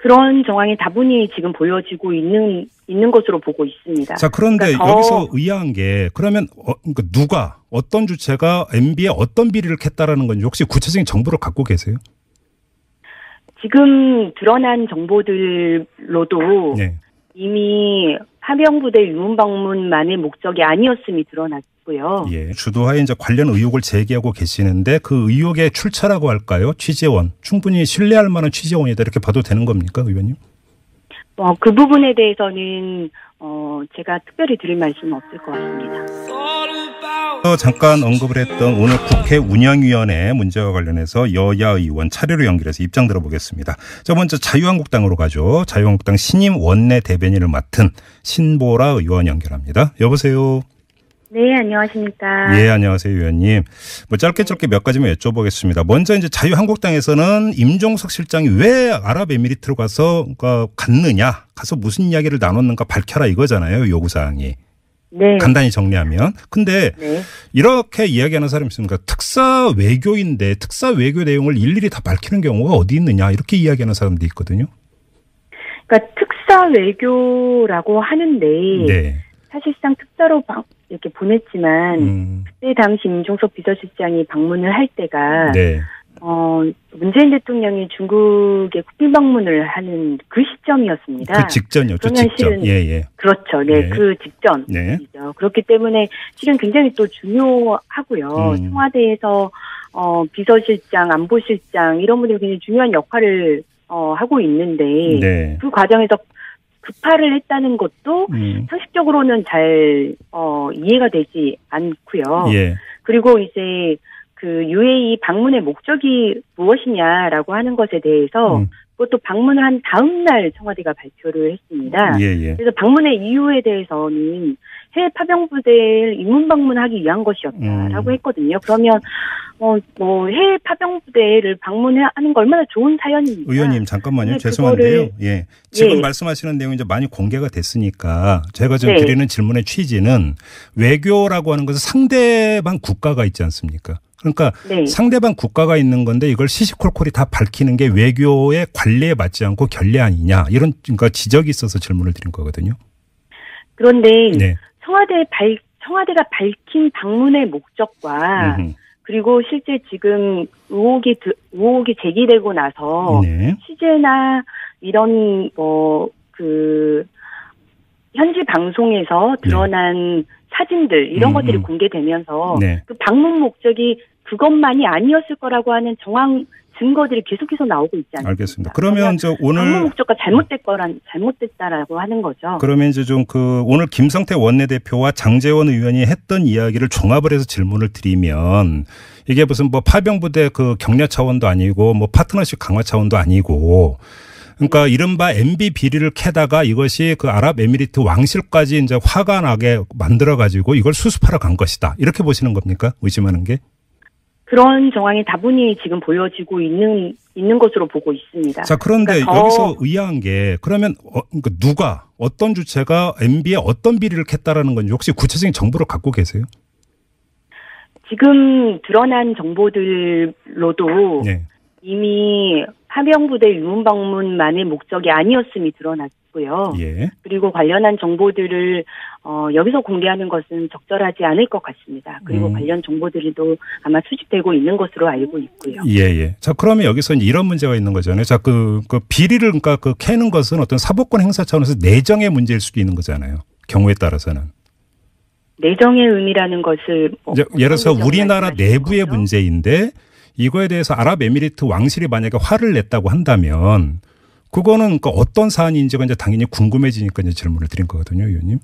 그런 정황이 다분히 지금 보여지고 있는 것으로 보고 있습니다. 자, 그런데 그러니까 여기서 의아한 게 그러면 그러니까 누가 어떤 주체가 MB에 어떤 비리를 캤다라는 건지 혹시 구체적인 정보를 갖고 계세요? 지금 드러난 정보들로도 네. 이미 파병부대 유문 방문만의 목적이 아니었음이 드러났고요. 예, 주도하에 이제 관련 의혹을 제기하고 계시는데 그 의혹의 출처라고 할까요? 취재원 충분히 신뢰할 만한 취재원이다 이렇게 봐도 되는 겁니까, 의원님? 그 부분에 대해서는 제가 특별히 드릴 말씀은 없을 것 같습니다. 잠깐 언급을 했던 오늘 국회 운영위원회 문제와 관련해서 여야 의원 차례로 연결해서 입장 들어보겠습니다. 자, 먼저 자유한국당으로 가죠. 자유한국당 신임 원내 대변인을 맡은 신보라 의원 연결합니다. 여보세요. 네, 안녕하십니까. 예, 안녕하세요, 의원님. 짧게 몇 가지만 여쭤보겠습니다. 먼저 이제 자유한국당에서는 임종석 실장이 왜 아랍에미리트로 갔느냐, 가서 무슨 이야기를 나눴는가 밝혀라 이거잖아요, 요구사항이. 네. 간단히 정리하면. 근데 네. 이렇게 이야기하는 사람이 있습니까? 특사 외교인데 특사 외교 내용을 일일이 다 밝히는 경우가 어디 있느냐 이렇게 이야기하는 사람도 있거든요. 그러니까 특사 외교라고 하는데 네. 사실상 특사로 이렇게 보냈지만 그때 당시 임종석 비서실장이 방문을 할 때가 네. 문재인 대통령이 중국에 국빈 방문을 하는 그 시점이었습니다. 그 직전이었죠. 직전. 예. 그렇죠. 네, 네. 그 직전이죠. 네. 그렇기 때문에 실은 굉장히 또 중요하고요. 청와대에서 비서실장, 안보실장 이런 분들이 굉장히 중요한 역할을 하고 있는데 네. 그 과정에서 급파를 했다는 것도 상식적으로는 잘 이해가 되지 않고요. 예. 그리고 이제 그 UAE 방문의 목적이 무엇이냐라고 하는 것에 대해서 그것도 방문을 한 다음 날 청와대가 발표를 했습니다. 예. 그래서 방문의 이유에 대해서는 해외 파병부대를 입문 방문하기 위한 것이었다라고 했거든요. 그러면 해외 파병부대를 방문하는 거 얼마나 좋은 사연입니까? 의원님 잠깐만요. 죄송한데요. 예. 지금 말씀하시는 내용이 이제 많이 공개가 됐으니까 제가 지금 드리는 질문의 취지는 외교라고 하는 것은 상대방 국가가 있지 않습니까? 그러니까 상대방 국가가 있는 건데 이걸 시시콜콜이 다 밝히는 게 외교의 관례에 맞지 않고 결례 아니냐 이런 그러니까 지적이 있어서 질문을 드린 거거든요. 그런데 청와대가 밝힌 방문의 목적과 그리고 실제 지금 의혹이 제기되고 나서 취재나 이런 현지 방송에서 드러난 사진들 이런 것들이 공개되면서 그 방문 목적이 그것만이 아니었을 거라고 하는 정황 증거들이 계속해서 나오고 있지 않습니까? 알겠습니다. 그러면 오늘 방문 목적과 잘못됐다라고 하는 거죠. 그러면 이제 좀 오늘 김성태 원내대표와 장제원 의원이 했던 이야기를 종합을 해서 질문을 드리면 이게 무슨 파병부대 격려 차원도 아니고 파트너십 강화 차원도 아니고 그러니까 이른바 MB 비리를 캐다가 이것이 그 아랍에미리트 왕실까지 이제 화가 나게 만들어 가지고 이걸 수습하러 간 것이다. 이렇게 보시는 겁니까? 의심하는 게? 그런 정황이 다분히 지금 보여지고 있는 것으로 보고 있습니다. 자, 그런데 여기서 의아한 게 그러면 그러니까 누가 어떤 주체가 MB에 어떤 비리를 캤다라는 건지 혹시 구체적인 정보를 갖고 계세요? 지금 드러난 정보들로도 이미 파병부대 유문 방문만의 목적이 아니었음이 드러났고요. 그리고 관련한 정보들을 여기서 공개하는 것은 적절하지 않을 것 같습니다. 그리고 관련 정보들도 아마 수집되고 있는 것으로 알고 있고요. 예. 자, 그러면 여기서 이런 문제가 있는 거잖아요. 자, 그 비리를 그러니까 캐는 것은 어떤 사법권 행사 차원에서 내정의 문제일 수도 있는 거잖아요. 경우에 따라서는. 내정의 의미라는 것을 예를 들어서 우리나라 내부의 문제인데 이거에 대해서 아랍에미리트 왕실이 만약에 화를 냈다고 한다면 그거는 어떤 사안인지가 이제 당연히 궁금해지니까 이제 질문을 드린 거거든요, 의원님.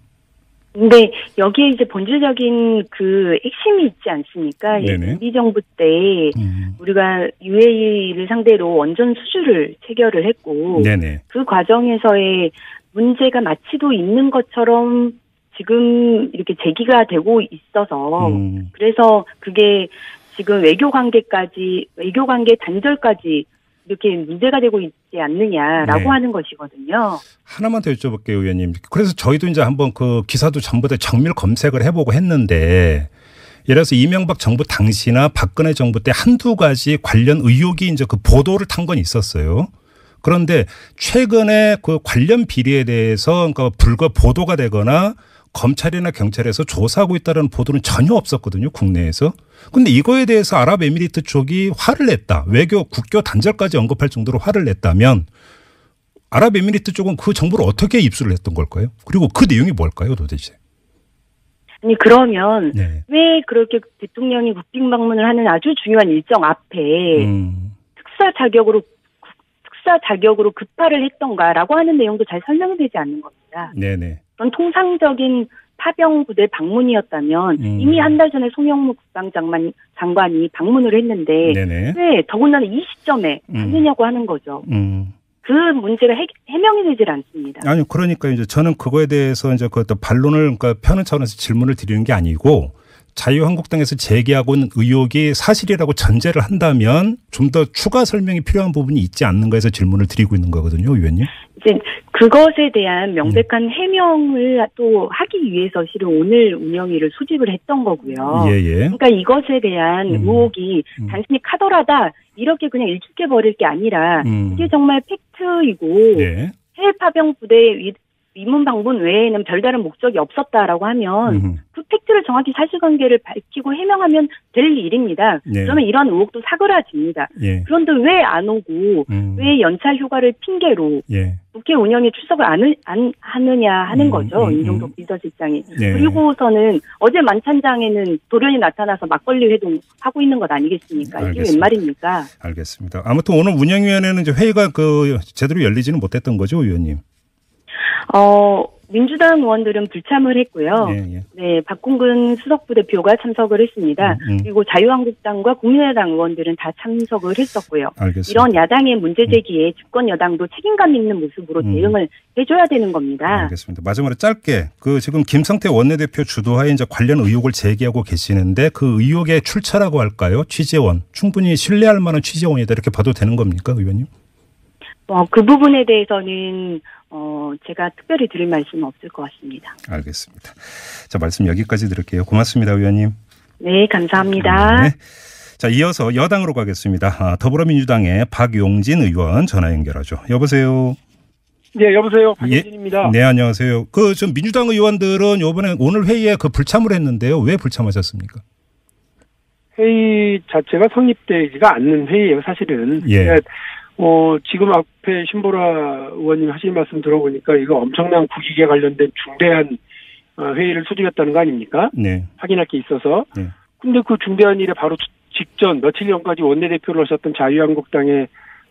근데 여기에 이제 본질적인 핵심이 있지 않습니까? MB 정부 때 우리가 UAE를 상대로 원전 수주를 체결을 했고 그 과정에서의 문제가 마치도 있는 것처럼 지금 이렇게 제기가 되고 있어서 그래서 그게 지금 외교 관계 단절까지 이렇게 문제가 되고 있지 않느냐라고 하는 것이거든요. 하나만 더 여쭤볼게요, 의원님. 그래서 저희도 이제 한번 그 기사도 전부 다 정밀 검색을 해보고 했는데 예를 들어서 이명박 정부 당시나 박근혜 정부 때 한두 가지 관련 의혹이 이제 그 보도를 탄 건 있었어요. 그런데 최근에 그 관련 비리에 대해서 그러니까 불과 보도가 되거나 검찰이나 경찰에서 조사하고 있다는 보도는 전혀 없었거든요, 국내에서. 근데 이거에 대해서 아랍에미리트 쪽이 화를 냈다. 외교 국교 단절까지 언급할 정도로 화를 냈다면 아랍에미리트 쪽은 그 정보를 어떻게 입수를 했던 걸까요? 그리고 그 내용이 뭘까요, 도대체? 아니 그러면 네. 왜 그렇게 대통령이 국빈 방문을 하는 아주 중요한 일정 앞에 특사 자격으로 급파를 했던가라고 하는 내용도 잘 설명이 되지 않는 겁니다. 네네. 그런 통상적인 파병 부대 방문이었다면 이미 한 달 전에 송영무 국방장관이 방문을 했는데 네네. 왜 더군다나 이 시점에 하느냐고 하는 거죠. 그 문제가 해명이 되질 않습니다. 아니 그러니까 이제 저는 그거에 대해서 이제 그 반론을 그러니까 펴는 차원에서 질문을 드리는 게 아니고 자유한국당에서 제기하고 있는 의혹이 사실이라고 전제를 한다면 좀 더 추가 설명이 필요한 부분이 있지 않는가 해서 질문을 드리고 있는 거거든요, 의원님. 이제 그것에 대한 명백한 해명을 또 하기 위해서 실은 오늘 운영위를 소집을 했던 거고요. 예. 그러니까 이것에 대한 의혹이 단순히 카더라다 이렇게 그냥 일축해 버릴 게 아니라 이게 정말 팩트이고 예. 해외 파병 부대 위문 방문 외에는 별다른 목적이 없었다라고 하면 그 팩트를 정확히 사실관계를 밝히고 해명하면 될 일입니다. 네. 그러면 이런 의혹도 사그라집니다. 예. 그런데 왜 안 오고 왜 연차 휴가를 핑계로 예. 국회 운영에 출석을 안 하느냐 하는 거죠. 임종석 비서실장이. 네. 그리고서는 어제 만찬장에는 돌연히 나타나서 막걸리 회동하고 있는 것 아니겠습니까? 알겠습니다. 이게 웬 말입니까? 알겠습니다. 아무튼 오늘 운영위원회는 이제 회의가 제대로 열리지는 못했던 거죠, 의원님? 민주당 의원들은 불참을 했고요. 예. 네, 박홍근 수석부대표가 참석을 했습니다. 그리고 자유한국당과 국민의당 의원들은 다 참석을 했었고요. 알겠습니다. 이런 야당의 문제 제기에 집권 여당도 책임감 있는 모습으로 대응을 해줘야 되는 겁니다. 알겠습니다. 마지막으로 짧게 지금 김성태 원내대표 주도하에 이제 관련 의혹을 제기하고 계시는데 그 의혹의 출처라고 할까요? 취재원 충분히 신뢰할 만한 취재원이다 이렇게 봐도 되는 겁니까, 의원님? 그 부분에 대해서는 제가 특별히 드릴 말씀은 없을 것 같습니다. 알겠습니다. 자, 말씀 여기까지 드릴게요. 고맙습니다, 의원님. 네, 감사합니다. 네. 자, 이어서 여당으로 가겠습니다. 더불어민주당의 박용진 의원 전화 연결하죠. 여보세요. 네, 여보세요. 박용진입니다. 예. 네, 안녕하세요. 좀 민주당 의원들은 이번에 오늘 회의에 불참을 했는데요. 왜 불참하셨습니까? 회의 자체가 성립되지가 않는 회의예요, 사실은. 예. 지금 앞에 신보라 의원님 하신 말씀 들어보니까 이거 엄청난 국익에 관련된 중대한 회의를 소집했다는 거 아닙니까? 네. 확인할 게 있어서. 네. 근데 그 중대한 일에 바로 직전 며칠 전까지 원내대표를 하셨던 자유한국당의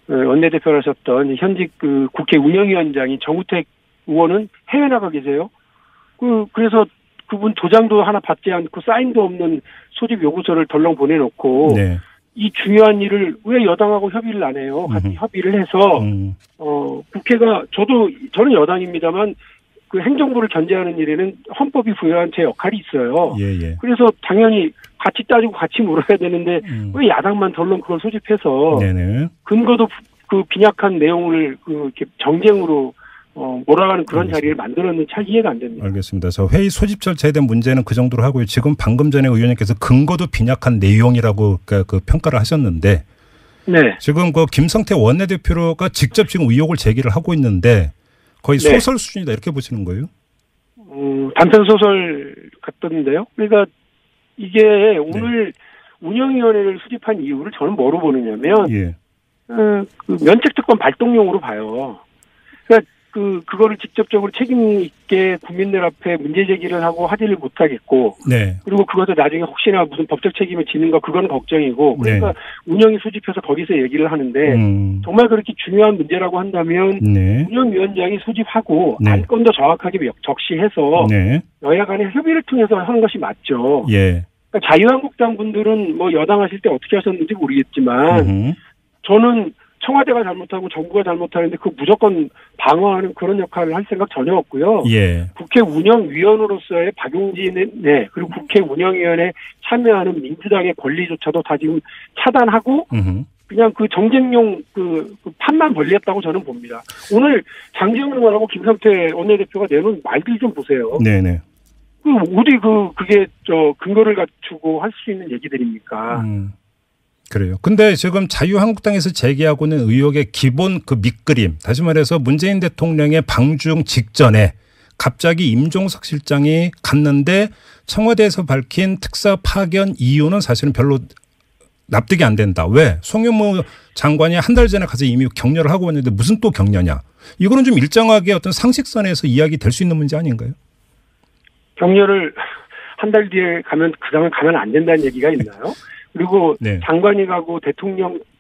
원내대표를 하셨던 현직 그 국회 운영위원장인 정우택 의원은 해외 나가 계세요. 그래서 그분 도장도 하나 받지 않고 사인도 없는 소집 요구서를 덜렁 보내놓고 네. 이 중요한 일을 왜 여당하고 협의를 안 해요? 같이 협의를 해서 국회가 저는 여당입니다만 그 행정부를 견제하는 일에는 헌법이 부여한 제 역할이 있어요. 예. 그래서 당연히 같이 따지고 같이 물어야 되는데 왜 야당만 덜렁 그걸 소집해서 네네. 근거도 그 빈약한 내용을 이렇게 정쟁으로 몰아가는 그런 알겠습니다. 자리를 만들었는지 잘 이해가 안 됩니다. 알겠습니다. 저 회의 소집 절차에 대한 문제는 그 정도로 하고요. 지금 방금 전에 의원님께서 근거도 빈약한 내용이라고 그 평가를 하셨는데 네. 지금 김성태 원내대표가 직접 지금 의혹을 제기를 하고 있는데 거의 네. 소설 수준이다 이렇게 보시는 거예요? 단편 소설 같던데요. 그러니까 이게 오늘 운영위원회를 수립한 이유를 저는 뭐로 보느냐면 예. 그 면책특권 발동용으로 봐요. 그러니까 그거를 직접적으로 책임 있게 국민들 앞에 문제 제기를 하고 하지를 못하겠고, 네. 그리고 그것도 나중에 혹시나 무슨 법적 책임을 지는가 그건 걱정이고, 그러니까 운영이 수집해서 거기서 얘기를 하는데 정말 그렇게 중요한 문제라고 한다면 운영위원장이 소집하고 안건도 정확하게 적시해서 여야 간의 협의를 통해서 하는 것이 맞죠. 예. 그러니까 자유한국당 분들은 뭐 여당 하실 때 어떻게 하셨는지 모르겠지만 저는 청와대가 잘못하고 정부가 잘못하는데 그 무조건 방어하는 그런 역할을 할 생각 전혀 없고요. 예. 국회 운영위원으로서의 박용진의 그리고 국회 운영위원회에 참여하는 민주당의 권리조차도 다 지금 차단하고 그냥 그 정쟁용 그 판만 벌렸다고 저는 봅니다. 오늘 장제원 의원하고 김성태 원내대표가 내놓은 말들 좀 보세요. 네네. 어디 그게 근거를 갖추고 할 수 있는 얘기들입니까? 그래요. 근데 지금 자유한국당에서 제기하고 있는 의혹의 기본 그 밑그림, 다시 말해서 문재인 대통령의 방중 직전에 갑자기 임종석 실장이 갔는데 청와대에서 밝힌 특사 파견 이유는 사실은 별로 납득이 안 된다. 왜? 송영무 장관이 한 달 전에 가서 이미 격려를 하고 왔는데 무슨 또 격려냐. 이거는 좀 일정하게 어떤 상식선에서 이야기 될 수 있는 문제 아닌가요? 격려를 한 달 뒤에 가면 그다음에 가면 안 된다는 얘기가 있나요? 그리고 네. 장관이 가고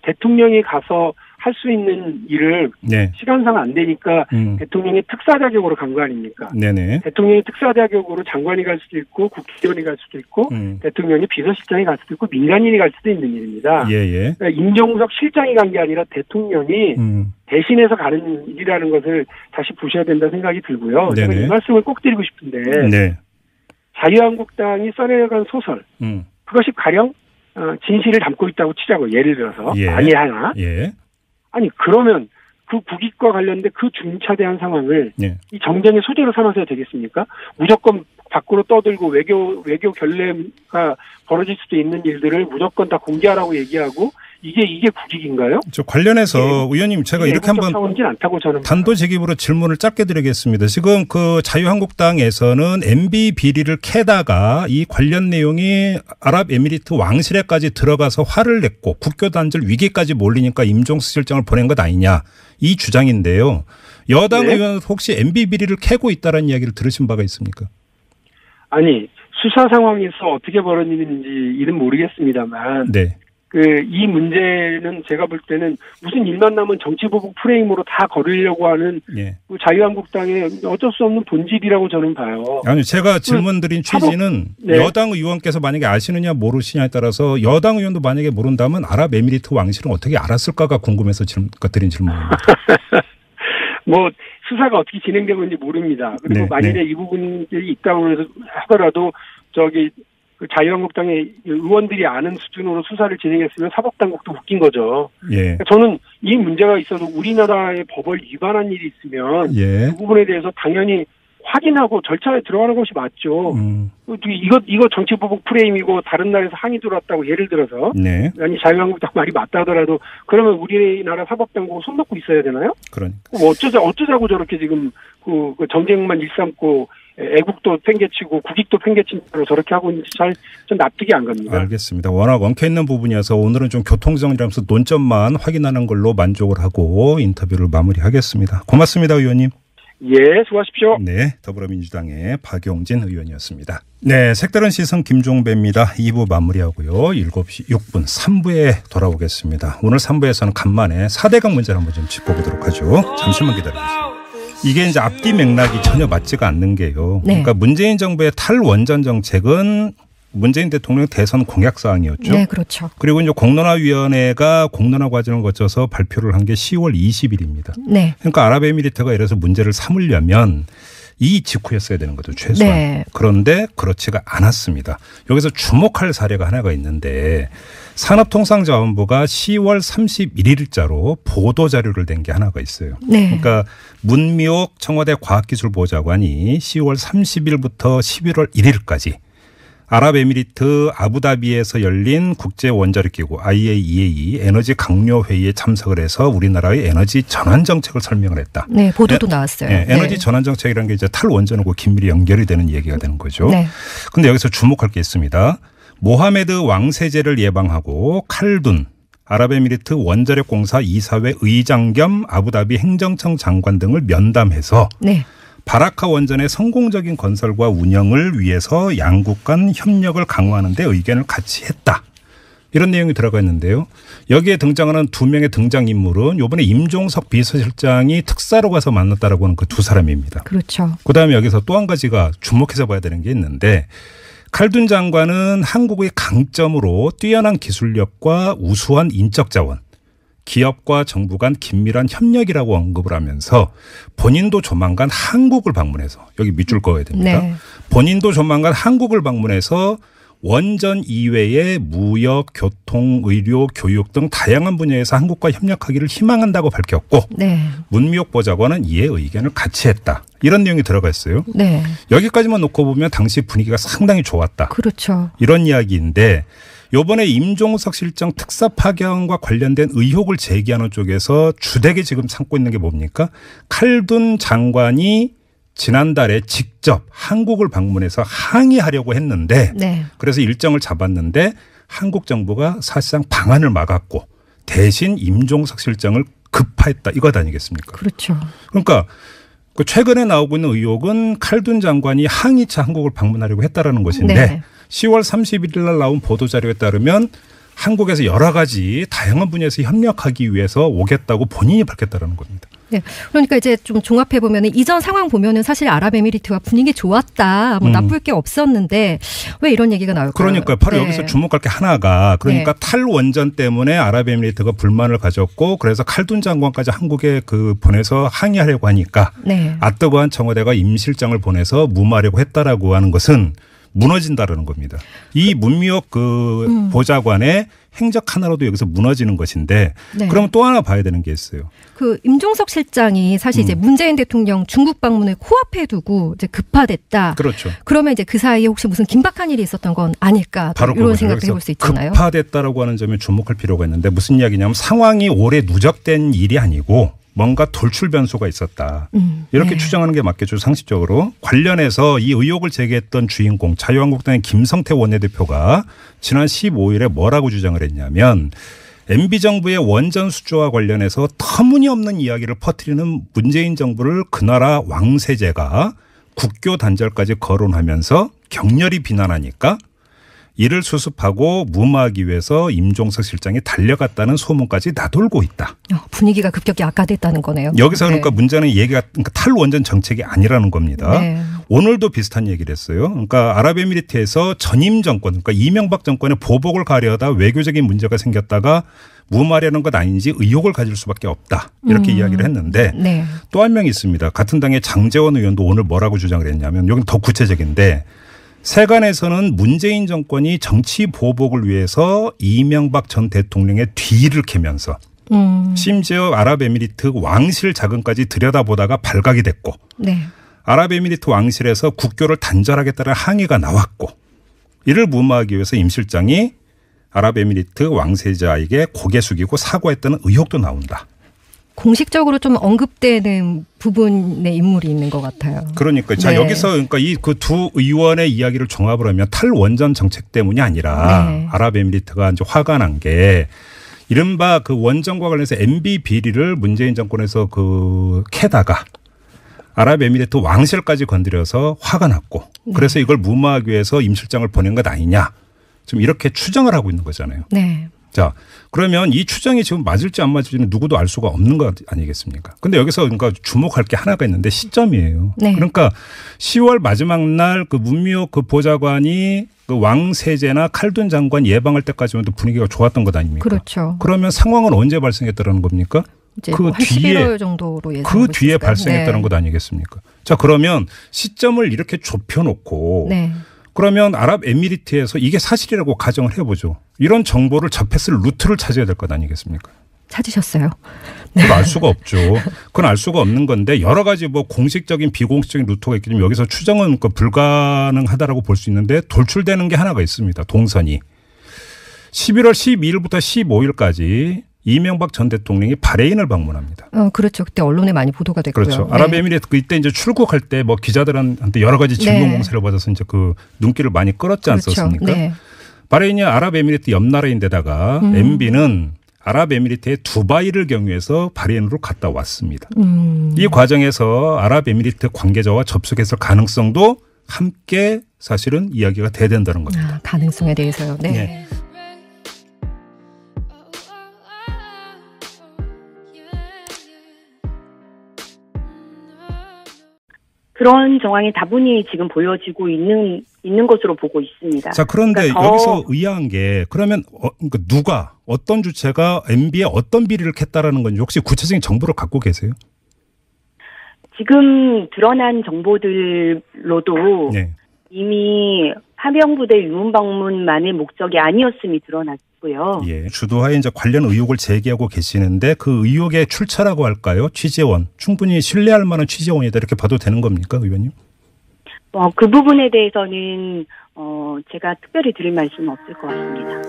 대통령이 가서 할 수 있는 일을 네. 시간상 안 되니까 대통령이 특사 자격으로 간 거 아닙니까? 네네. 대통령이 특사 자격으로 장관이 갈 수도 있고 국회의원이 갈 수도 있고 대통령이 비서실장이 갈 수도 있고 민간인이 갈 수도 있는 일입니다. 예예. 그러니까 임종석 실장이 간 게 아니라 대통령이 대신해서 가는 일이라는 것을 다시 보셔야 된다 생각이 들고요. 제가 이 말씀을 꼭 드리고 싶은데 네. 자유한국당이 써내려간 소설 그것이 가령 진실을 담고 있다고 치자고 예를 들어서 예. 아니 하나 예. 아니 그러면 그 국익과 관련된 그 중차대한 상황을 예. 이 정쟁의 소재로 삼아서야 되겠습니까? 무조건 밖으로 떠들고 외교 결례가 벌어질 수도 있는 일들을 무조건 다 공개하라고 얘기하고 이게 국익인가요? 저 관련해서 네. 의원님 제가 이렇게 한번 단도직입으로 질문을 짧게 드리겠습니다. 지금 그 자유한국당에서는 MB 비리를 캐다가 이 관련 내용이 아랍에미리트 왕실에까지 들어가서 화를 냈고 국교 단절 위기까지 몰리니까 임종석 실장을 보낸 것 아니냐 이 주장인데요. 여당 네. 의원 혹시 MB 비리를 캐고 있다는 이야기를 들으신 바가 있습니까? 아니 수사 상황에서 어떻게 벌어지는지 이는 모르겠습니다만 네. 이 문제는 제가 볼 때는 무슨 일만 나면 정치보복 프레임으로 다 거르려고 하는 예. 자유한국당의 어쩔 수 없는 본질이라고 저는 봐요. 아니 제가 질문드린 취지는 네. 여당 의원께서 만약에 아시느냐 모르시냐에 따라서 여당 의원도 만약에 모른다면 아랍에미리트 왕실은 어떻게 알았을까가 궁금해서 드린 질문입니다. 뭐 수사가 어떻게 진행되고 있는지 모릅니다. 그리고 네. 만일에 네. 이 부분들이 있다고 하더라도 그 자유한국당의 의원들이 아는 수준으로 수사를 진행했으면 사법당국도 웃긴 거죠. 예. 저는 이 문제가 있어도 우리나라의 법을 위반한 일이 있으면 예. 그 부분에 대해서 당연히 확인하고 절차에 들어가는 것이 맞죠. 이거 정치보복 프레임이고 다른 나라에서 항의 들어왔다고 예를 들어서 네. 아니 자유한국당 말이 맞다 하더라도 그러면 우리나라 사법당국은 손 놓고 있어야 되나요? 그러니까. 뭐 어쩌자고 저렇게 지금 그 정쟁만 일삼고 애국도 팽개치고 국익도 팽개친 대로 저렇게 하고 있는지 좀 납득이 안 갑니다. 알겠습니다. 워낙 엉켜있는 부분이어서 오늘은 좀 교통정리하면서 논점만 확인하는 걸로 만족을 하고 인터뷰를 마무리하겠습니다. 고맙습니다. 의원님. 예, 수고하십시오. 네, 더불어민주당의 박용진 의원이었습니다. 네, 색다른 시선 김종배입니다. 2부 마무리하고요. 7시 6분 3부에 돌아오겠습니다. 오늘 3부에서는 간만에 4대강 문제를 한번 좀 짚어보도록 하죠. 잠시만 기다려주세요. 이게 이제 앞뒤 맥락이 전혀 맞지가 않는 게요. 네. 그러니까 문재인 정부의 탈원전 정책은 문재인 대통령 대선 공약 사항이었죠. 네, 그렇죠. 그리고 이제 공론화위원회가 공론화 과정을 거쳐서 발표를 한 게 10월 20일입니다. 네. 그러니까 아랍에미리트가 이래서 문제를 삼으려면 이 직후였어야 되는 거죠, 최소한. 네. 그런데 그렇지가 않았습니다. 여기서 주목할 사례가 하나가 있는데 산업통상자원부가 10월 31일자로 보도자료를 낸 게 하나가 있어요. 네. 그러니까 문미옥 청와대 과학기술보좌관이 10월 30일부터 11월 1일까지 아랍에미리트 아부다비에서 열린 국제원자력기구 IAEA 에너지 강요회의에 참석을 해서 우리나라의 에너지 전환 정책을 설명을 했다. 네, 보도도 나왔어요. 네, 에너지 네. 전환 정책이라는 게 이제 탈원전하고 긴밀히 연결이 되는 얘기가 되는 거죠. 그런데 네. 여기서 주목할 게 있습니다. 모하메드 왕세제를 예방하고 칼둔 아랍에미리트 원자력공사 이사회 의장 겸 아부다비 행정청 장관 등을 면담해서 네. 바라카 원전의 성공적인 건설과 운영을 위해서 양국 간 협력을 강화하는 데 의견을 같이 했다. 이런 내용이 들어가 있는데요. 여기에 등장하는 두 명의 등장인물은 이번에 임종석 비서실장이 특사로 가서 만났다라고 하는 그 두 사람입니다. 그렇죠. 그다음에 여기서 또 한 가지가 주목해서 봐야 되는 게 있는데 칼둔 장관은 한국의 강점으로 뛰어난 기술력과 우수한 인적 자원, 기업과 정부 간 긴밀한 협력이라고 언급을 하면서 본인도 조만간 한국을 방문해서 여기 밑줄 그어야 됩니다. 네. 본인도 조만간 한국을 방문해서 원전 이외의 무역, 교통, 의료, 교육 등 다양한 분야에서 한국과 협력하기를 희망한다고 밝혔고 네. 문미옥 보좌관은 이에 의견을 같이 했다. 이런 내용이 들어가 있어요. 네. 여기까지만 놓고 보면 당시 분위기가 상당히 좋았다. 그렇죠. 이런 이야기인데 요번에 임종석 실장 특사 파견과 관련된 의혹을 제기하는 쪽에서 주되게 지금 삼고 있는 게 뭡니까? 칼둔 장관이 지난달에 직접 한국을 방문해서 항의하려고 했는데 네. 그래서 일정을 잡았는데 한국 정부가 사실상 방안을 막았고 대신 임종석 실장을 급파했다 이것 아니겠습니까? 그렇죠. 그러니까 최근에 나오고 있는 의혹은 칼둔 장관이 항의차 한국을 방문하려고 했다라는 것인데 네. 10월 31일 날 나온 보도자료에 따르면 한국에서 여러 가지 다양한 분야에서 협력하기 위해서 오겠다고 본인이 밝혔다라는 겁니다. 네. 그러니까 이제 좀 종합해 보면은 이전 상황 보면은 사실 아랍에미리트와 분위기 좋았다. 뭐 나쁠 게 없었는데 왜 이런 얘기가 나올까요? 그러니까 바로 네. 여기서 주목할 게 하나가 그러니까 네. 탈원전 때문에 아랍에미리트가 불만을 가졌고 그래서 칼둔 장관까지 한국에 보내서 항의하려고 하니까 네. 아뜨거한 청와대가 임 실장을 보내서 무마하려고 했다라고 하는 것은 무너진다라는 겁니다. 이 문미옥 보좌관의 행적 하나로도 여기서 무너지는 것인데 네. 그러면 또 하나 봐야 되는 게 있어요. 임종석 실장이 사실 이제 문재인 대통령 중국 방문을 코앞에 두고 이제 급파됐다. 그렇죠. 그러면 이제 그 사이에 혹시 무슨 긴박한 일이 있었던 건 아닐까? 바로 이런 생각도 해볼 수 있잖아요. 급파됐다라고 하는 점에 주목할 필요가 있는데 무슨 이야기냐면 상황이 오래 누적된 일이 아니고 뭔가 돌출 변수가 있었다. 이렇게 네. 추정하는 게 맞겠죠. 상식적으로. 관련해서 이 의혹을 제기했던 주인공 자유한국당의 김성태 원내대표가 지난 15일에 뭐라고 주장을 했냐면 MB정부의 원전 수주와 관련해서 터무니없는 이야기를 퍼뜨리는 문재인 정부를 그 나라 왕세제가 국교 단절까지 거론하면서 격렬히 비난하니까 이를 수습하고 무마하기 위해서 임종석 실장이 달려갔다는 소문까지 나돌고 있다. 분위기가 급격히 악화됐다는 거네요. 여기서 그러니까 네. 문제는 얘기가 그러니까 탈원전 정책이 아니라는 겁니다. 네. 오늘도 비슷한 얘기를 했어요. 그러니까 아랍에미리트에서 전임 정권 그러니까 이명박 정권의 보복을 가려다 외교적인 문제가 생겼다가 무마하려는 것 아닌지 의혹을 가질 수밖에 없다. 이렇게 이야기를 했는데 네. 또 한 명 있습니다. 같은 당의 장제원 의원도 오늘 뭐라고 주장을 했냐면 여기는 더 구체적인데 세간에서는 문재인 정권이 정치 보복을 위해서 이명박 전 대통령의 뒤를 캐면서 심지어 아랍에미리트 왕실 자금까지 들여다보다가 발각이 됐고 네. 아랍에미리트 왕실에서 국교를 단절하겠다는 항의가 나왔고 이를 무마하기 위해서 임 실장이 아랍에미리트 왕세자에게 고개 숙이고 사과했다는 의혹도 나온다. 공식적으로 좀 언급되는 부분의 인물이 있는 것 같아요. 그러니까 자 네. 여기서 그러니까 이 그 두 의원의 이야기를 종합을 하면 탈원전 정책 때문이 아니라 네. 아랍에미리트가 이제 화가 난 게 이른바 그 원전과 관련해서 MB 비리를 문재인 정권에서 캐다가 아랍에미리트 왕실까지 건드려서 화가 났고 네. 그래서 이걸 무마하기 위해서 임 실장을 보낸 것 아니냐. 좀 이렇게 추정을 하고 있는 거잖아요. 네. 자, 그러면 이 추정이 지금 맞을지 안 맞을지는 누구도 알 수가 없는 것 아니겠습니까? 근데 여기서 그러니까 주목할 게 하나가 있는데 시점이에요. 네. 그러니까 10월 마지막 날 문미옥 보좌관이 왕세제나 칼둔 장관 예방할 때까지만 분위기가 좋았던 것 아닙니까? 그렇죠. 그러면 상황은 언제 발생했다는 겁니까? 그 뒤에 11월 정도로 그 뒤에 발생했다는 네. 것 아니겠습니까? 자, 그러면 시점을 이렇게 좁혀놓고 네. 그러면 아랍에미리트에서 이게 사실이라고 가정을 해보죠. 이런 정보를 접했을 루트를 찾아야 될 것 아니겠습니까? 찾으셨어요? 네. 그걸 알 수가 없죠. 그건 알 수가 없는 건데 여러 가지 공식적인 비공식적인 루트가 있기 때문에 여기서 추정은 불가능하다라고 볼 수 있는데 돌출되는 게 하나가 있습니다. 동선이. 11월 12일부터 15일까지 이명박 전 대통령이 바레인을 방문합니다. 그렇죠. 그때 언론에 많이 보도가 됐고요. 그렇죠. 네. 아랍에미리트 이때 이제 출국할 때 기자들한테 여러 가지 질문 공세를 받아서 이제 눈길을 많이 끌었지 않았습니까? 그렇죠. 네. 바레인이 아랍에미리트 옆 나라인데다가 MB는 아랍에미리트의 두바이를 경유해서 바레인으로 갔다 왔습니다. 이 과정에서 아랍에미리트 관계자와 접촉했을 가능성도 함께 사실은 이야기가 돼야 된다는 겁니다. 가능성에 대해서요. 네. 네. 그런 정황이 다분히 지금 보여지고 있는 것으로 보고 있습니다. 자, 그런데 그러니까 여기서 의아한 게 그러면 그러니까 누가 어떤 주체가 MB에 어떤 비리를 캤다라는 건지 혹시 구체적인 정보를 갖고 계세요? 지금 드러난 정보들로도 네. 이미 파병부대 유문 방문만의 목적이 아니었음이 드러났고요. 예, 주도하에 이제 관련 의혹을 제기하고 계시는데 그 의혹의 출처라고 할까요? 취재원 충분히 신뢰할 만한 취재원이다 이렇게 봐도 되는 겁니까, 의원님? 그 부분에 대해서는 제가 특별히 드릴 말씀은 없을 것 같습니다.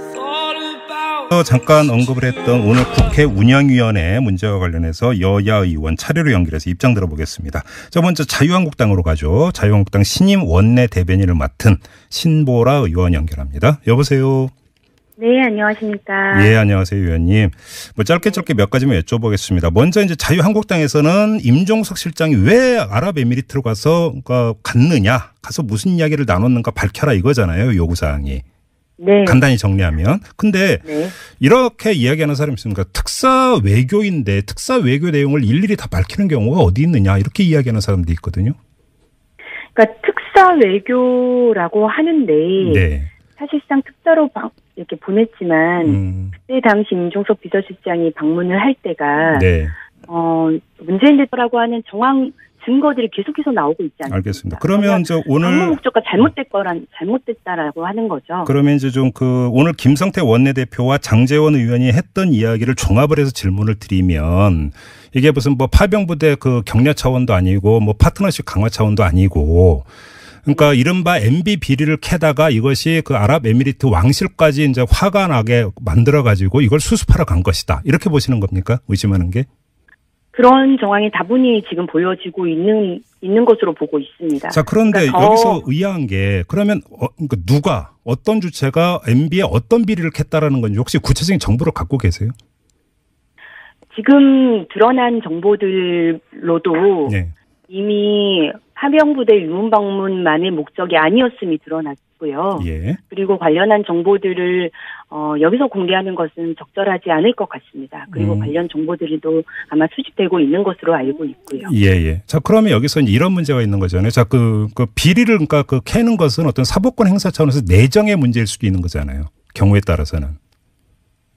잠깐 언급을 했던 오늘 국회 운영위원회 문제와 관련해서 여야 의원 차례로 연결해서 입장 들어보겠습니다. 자, 먼저 자유한국당으로 가죠. 자유한국당 신임 원내 대변인을 맡은 신보라 의원 연결합니다. 여보세요. 네, 안녕하십니까. 예, 안녕하세요, 의원님. 뭐 짧게 몇 가지만 여쭤보겠습니다. 먼저 이제 자유한국당에서는 임종석 실장이 왜 아랍에미리트로 가서 가서 무슨 이야기를 나눴는가 밝혀라 이거잖아요, 요구사항이. 네. 간단히 정리하면. 근데 네. 이렇게 이야기하는 사람이 있습니까? 특사 외교인데 특사 외교 내용을 일일이 다 밝히는 경우가 어디 있느냐 이렇게 이야기하는 사람도 있거든요. 그러니까 특사 외교라고 하는데 네. 사실상 특사로 이렇게 보냈지만 그때 당시 임종석 비서실장이 방문을 할 때가 네. 문재인 대표라고 하는 정황 증거들이 계속해서 나오고 있지 않습니까? 알겠습니다. 그러면 저 오늘 방문 목적과 잘못됐다라고 하는 거죠. 그러면 이제 좀 오늘 김성태 원내대표와 장제원 의원이 했던 이야기를 종합을 해서 질문을 드리면 이게 무슨 뭐 파병부대 격려 차원도 아니고 뭐 파트너십 강화 차원도 아니고 그러니까 이른바 MB 비리를 캐다가 이것이 아랍에미리트 왕실까지 이제 화가 나게 만들어 가지고 이걸 수습하러 간 것이다. 이렇게 보시는 겁니까? 의심하는 게? 그런 정황이 다분히 지금 보여지고 있는 것으로 보고 있습니다. 자, 그런데 그러니까 여기서 의아한 게 그러면 그러니까 어떤 주체가 MB에 어떤 비리를 캤다라는 건지 혹시 구체적인 정보를 갖고 계세요? 지금 드러난 정보들로도 네. 이미 파병부대 유문 방문만의 목적이 아니었음이 드러났고요. 예. 그리고 관련한 정보들을 여기서 공개하는 것은 적절하지 않을 것 같습니다. 그리고 관련 정보들도 아마 수집되고 있는 것으로 알고 있고요. 예. 자, 그러면 여기서 이런 문제가 있는 거잖아요. 자, 비리를 그러니까 캐는 것은 어떤 사법권 행사 차원에서 내정의 문제일 수도 있는 거잖아요. 경우에 따라서는.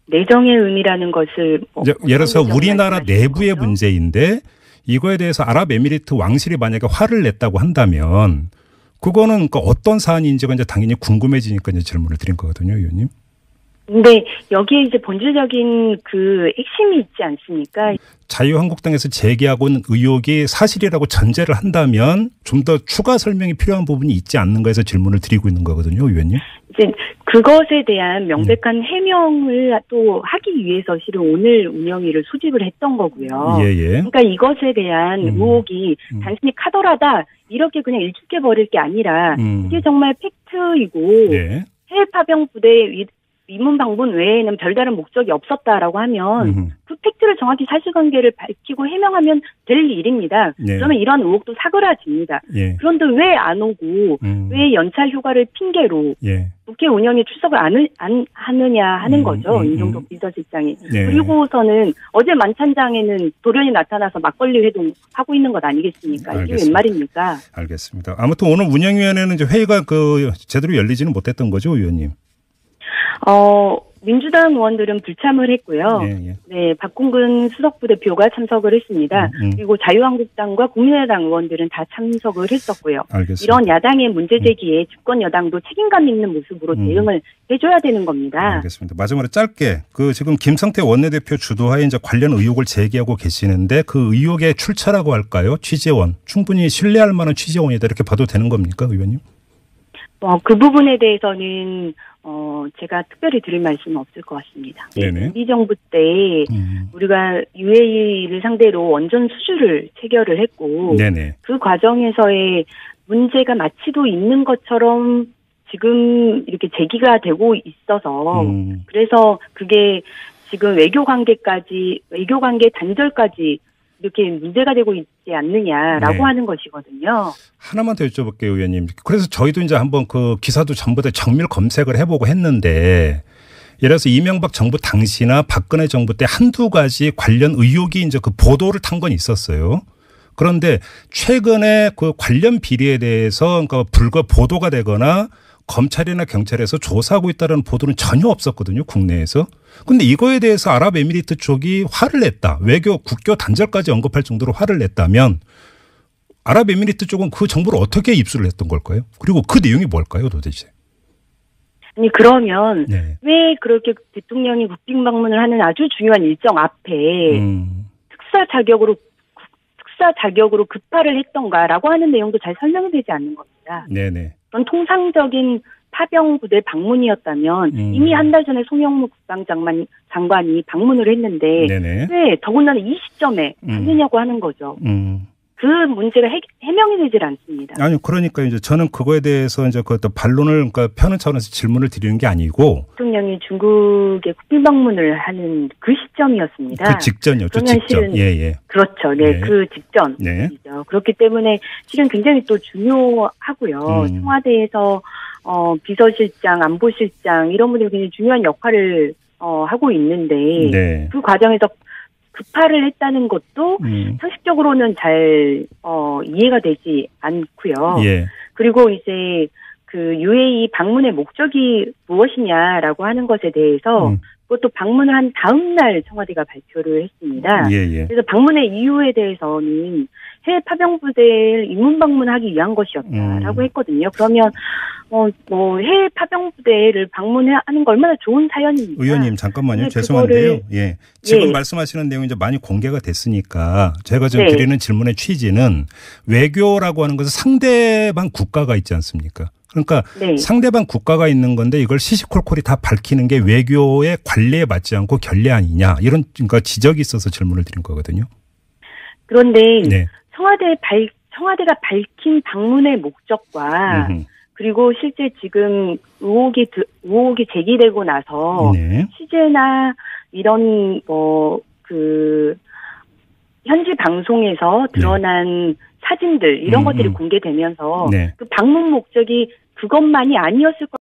내정의 의미라는 것을 예를 들어서 우리나라 내부의 거죠? 문제인데 이거에 대해서 아랍에미리트 왕실이 만약에 화를 냈다고 한다면 그거는 어떤 사안인지가 이제 당연히 궁금해지니까 이제 질문을 드린 거거든요, 의원님. 근데 여기에 이제 본질적인 핵심이 있지 않습니까? 자유한국당에서 제기하고 있는 의혹이 사실이라고 전제를 한다면 좀 더 추가 설명이 필요한 부분이 있지 않는가 해서 질문을 드리고 있는 거거든요, 의원님. 이제 그것에 대한 명백한 해명을 또 하기 위해서 실은 오늘 운영위를 소집을 했던 거고요. 예. 그러니까 이것에 대한 의혹이 단순히 카더라다 이렇게 그냥 일축해 버릴 게 아니라 이게 정말 팩트이고 예. 해외 파병 부대 위문 방문 외에는 별다른 목적이 없었다라고 하면 그 팩트를 정확히 사실관계를 밝히고 해명하면 될 일입니다. 네. 그러면 이런 의혹도 사그라집니다. 예. 그런데 왜 안 오고 왜 연차 휴가를 핑계로 국회 운영에 출석을 안 하느냐 하는 거죠. 임종석 비서실장이. 네. 그리고서는 어제 만찬장에는 돌연히 나타나서 막걸리 회동하고 있는 것 아니겠습니까? 알겠습니다. 이게 웬 말입니까? 알겠습니다. 아무튼 오늘 운영위원회는 이제 회의가 제대로 열리지는 못했던 거죠, 의원님? 민주당 의원들은 불참을 했고요. 예. 네, 박홍근 수석부대표가 참석을 했습니다. 그리고 자유한국당과 국민의당 의원들은 다 참석을 했었고요. 알겠습니다. 이런 야당의 문제 제기에 집권 여당도 책임감 있는 모습으로 대응을 해줘야 되는 겁니다. 알겠습니다. 마지막으로 짧게 지금 김성태 원내대표 주도하에 이제 관련 의혹을 제기하고 계시는데 그 의혹의 출처라고 할까요? 취재원 충분히 신뢰할 만한 취재원이다 이렇게 봐도 되는 겁니까, 의원님? 그 부분에 대해서는 제가 특별히 드릴 말씀은 없을 것 같습니다. 네네. 우리 정부 때 우리가 UAE를 상대로 원전 수주를 체결을 했고 네네. 그 과정에서의 문제가 마치도 있는 것처럼 지금 이렇게 제기가 되고 있어서 그래서 그게 지금 외교 관계 단절까지 이렇게 문제가 되고 있지 않느냐라고 하는 것이거든요. 하나만 더 여쭤볼게요, 의원님. 그래서 저희도 이제 한번 기사도 전부 다 정밀 검색을 해보고 했는데 예를 들어서 이명박 정부 당시나 박근혜 정부 때 한두 가지 관련 의혹이 이제 보도를 탄 건 있었어요. 그런데 최근에 관련 비리에 대해서 불과 보도가 되거나 검찰이나 경찰에서 조사하고 있다는 보도는 전혀 없었거든요, 국내에서. 근데 이거에 대해서 아랍에미리트 쪽이 화를 냈다. 국교 단절까지 언급할 정도로 화를 냈다면 아랍에미리트 쪽은 그 정보를 어떻게 입수를 했던 걸까요? 그리고 그 내용이 뭘까요, 도대체? 아니, 그러면 왜 그렇게 대통령이 국빈 방문을 하는 아주 중요한 일정 앞에 특사 자격으로 급파를 했던가라고 하는 내용도 잘 설명이 되지 않는 겁니다. 네네. 그런 통상적인 파병 부대 방문이었다면 이미 한 달 전에 송영무 국방장관이 방문을 했는데 네네. 왜 더군다나 이 시점에 하느냐고 하는 거죠. 그 문제가 해명이 되질 않습니다. 아니, 그러니까 이제 저는 그거에 대해서 이제 그 반론을, 그러니까 펴는 차원에서 질문을 드리는 게 아니고. 대통령이 중국에 국빈 방문을 하는 그 시점이었습니다. 그 직전이었죠, 직전. 예. 그렇죠. 네, 그 직전. 네. 그렇기 때문에 실은 굉장히 또 중요하고요. 청와대에서, 비서실장, 안보실장, 이런 분들이 굉장히 중요한 역할을, 하고 있는데. 네. 그 과정에서 급파를 했다는 것도 상식적으로는 잘 이해가 되지 않고요. 예. 그리고 이제 그 UAE 방문의 목적이 무엇이냐라고 하는 것에 대해서 그것도 방문을 한 다음 날 청와대가 발표를 했습니다. 예. 그래서 방문의 이유에 대해서는 해외 파병부대를 인문 방문하기 위한 것이었다라고 했거든요. 그러면 해외 파병부대를 방문하는 거 얼마나 좋은 사연입니까? 의원님 잠깐만요. 죄송한데요. 예. 지금 말씀하시는 내용이 이제 많이 공개가 됐으니까 제가 지금 드리는 질문의 취지는 외교라고 하는 것은 상대방 국가가 있지 않습니까? 그러니까 상대방 국가가 있는 건데 이걸 시시콜콜이 다 밝히는 게 외교의 관례에 맞지 않고 결례 아니냐 이런 그러니까 지적이 있어서 질문을 드린 거거든요. 그런데 청와대가 밝힌 방문의 목적과 그리고 실제 지금 의혹이 제기되고 나서 취재나 이런 현지 방송에서 드러난 사진들 이런 것들이 공개되면서 그 방문 목적이 그것만이 아니었을 것